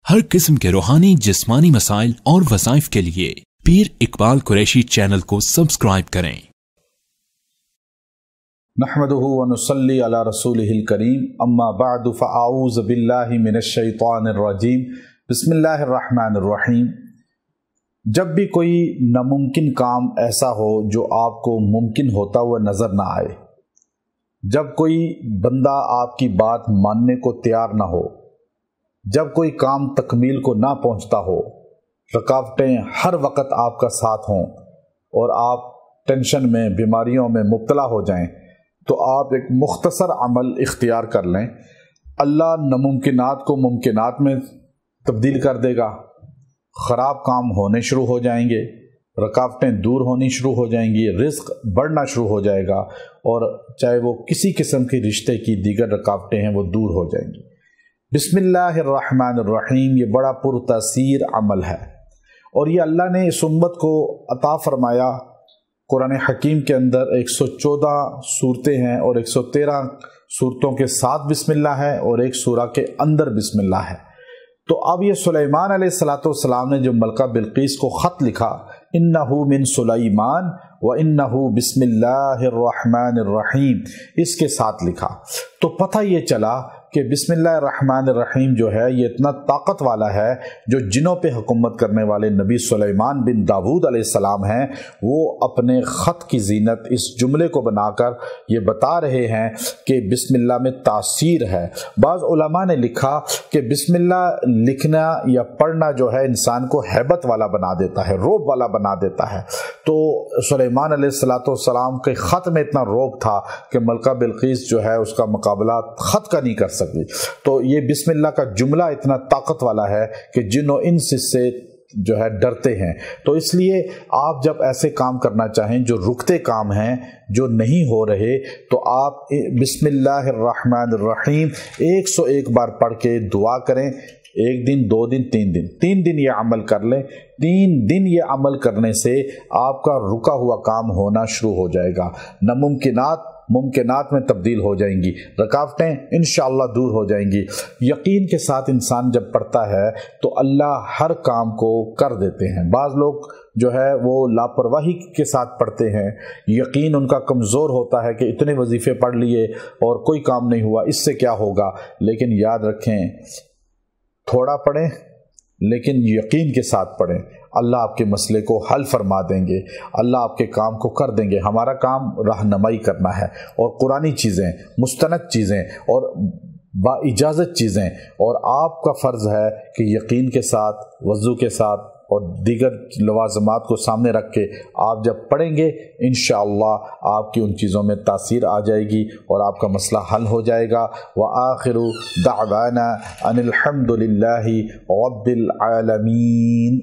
ہر قسم کے روحانی جسمانی مسائل اور وظائف کے لیے پیر اقبال قریشی چینل کو سبسکرائب کریں۔ نحمده ونصلي على رسوله الكريم اما بعد فاعوذ بالله من الشیطان الرجیم بسم اللہ الرحمن الرحیم۔ جب بھی کوئی ناممکن کام ایسا ہو جو آپ کو ممکن ہوتا ہوا نظر نہ آئے، جب کوئی بندہ آپ کی بات ماننے کو تیار نہ ہو، جب کوئی کام تکمیل کو نہ پہنچتا ہو، رکاوٹیں ہر وقت آپ کا ساتھ ہوں اور آپ ٹینشن میں بیماریوں میں مبتلا ہو جائیں، تو آپ ایک مختصر عمل اختیار کر لیں۔ اللہ ناممکنات کو ممکنات میں تبدیل کر دے گا، خراب کام ہونے شروع ہو جائیں گے، رکاوٹیں دور ہونی شروع ہو جائیں گی، رزق بڑھنا شروع ہو جائے گا، اور چاہے وہ کسی قسم کی رشتے کی دیگر رکاوٹیں ہیں وہ دور ہو جائیں گی۔ بسم اللہ الرحمن الرحیم یہ بڑا پرتاثیر عمل ہے، اور یہ اللہ نے اس امت کو عطا فرمایا۔ قرآن حکیم کے اندر 114 صورتیں ہیں اور 113 صورتوں کے ساتھ بسم اللہ ہے اور ایک سورہ کے اندر بسم اللہ ہے۔ تو اب یہ سلیمان علیہ السلام نے جو ملکہ بلقیس کو خط لکھا، انہو من سلیمان وانہو بسم اللہ الرحمن الرحیم، اس کے ساتھ لکھا، تو پتہ یہ چلا کہ بسم اللہ الرحمن الرحیم جو ہے یہ اتنا طاقت والا ہے، جو جنوں پہ حکومت کرنے والے نبی سلیمان بن داود علیہ السلام ہیں، وہ اپنے خط کی زینت اس جملے کو بنا کر یہ بتا رہے ہیں کہ بسم اللہ میں تاثیر ہے۔ بعض علماء نے لکھا کہ بسم اللہ لکھنا یا پڑھنا جو ہے انسان کو ہیبت والا بنا دیتا ہے، روب والا بنا دیتا ہے۔ تو سلیمان علیہ السلام کے خط میں اتنا روب تھا کہ ملکہ بلقیس جو ہے اس کا مقابلہ خط کا نہیں کر سکتی۔ تو یہ بسم اللہ کا جملہ اتنا طاقت والا ہے کہ جن و انس سے جو ہے ڈرتے ہیں۔ تو اس لیے آپ جب ایسے کام کرنا چاہیں جو رکتے کام ہیں، جو نہیں ہو رہے، تو آپ بسم اللہ الرحمن الرحیم 101 بار پڑھ کے دعا کریں۔ ایک دن، 2 دن، 3 دن یہ عمل کر لیں۔ 3 دن یہ عمل کرنے سے آپ کا رکا ہوا کام ہونا شروع ہو جائے گا، ناممکنات ممکنات میں تبدیل ہو جائیں گی، رکاوٹیں انشاءاللہ دور ہو جائیں گی۔ یقین کے ساتھ انسان جب پڑھتا ہے تو اللہ ہر کام کو کر دیتے ہیں۔ بعض لوگ جو ہے وہ لاپرواہی کے ساتھ پڑھتے ہیں، یقین ان کا کمزور ہوتا ہے کہ اتنے وظیفے پڑھ لیے اور کوئی کام نہیں ہوا، اس سے کیا ہوگا۔ لیکن یاد رکھیں، تھوڑا پڑھیں لیکن یقین کے ساتھ پڑھیں، اللہ آپ کے مسئلے کو حل فرما دیں گے، اللہ آپ کے کام کو کر دیں گے۔ ہمارا کام رہنمائی کرنا ہے، اور قرآنی چیزیں، مستند چیزیں اور با اجازت چیزیں، اور آپ کا فرض ہے کہ یقین کے ساتھ، وضو کے ساتھ اور دیگر لوازمات کو سامنے رکھ کے آپ جب پڑھیں گے، انشاءاللہ آپ کی ان چیزوں میں تاثیر آ جائے گی اور آپ کا مسئلہ حل ہو جائے گا۔ وآخر دعوانا ان الحمد للہ رب العالمین۔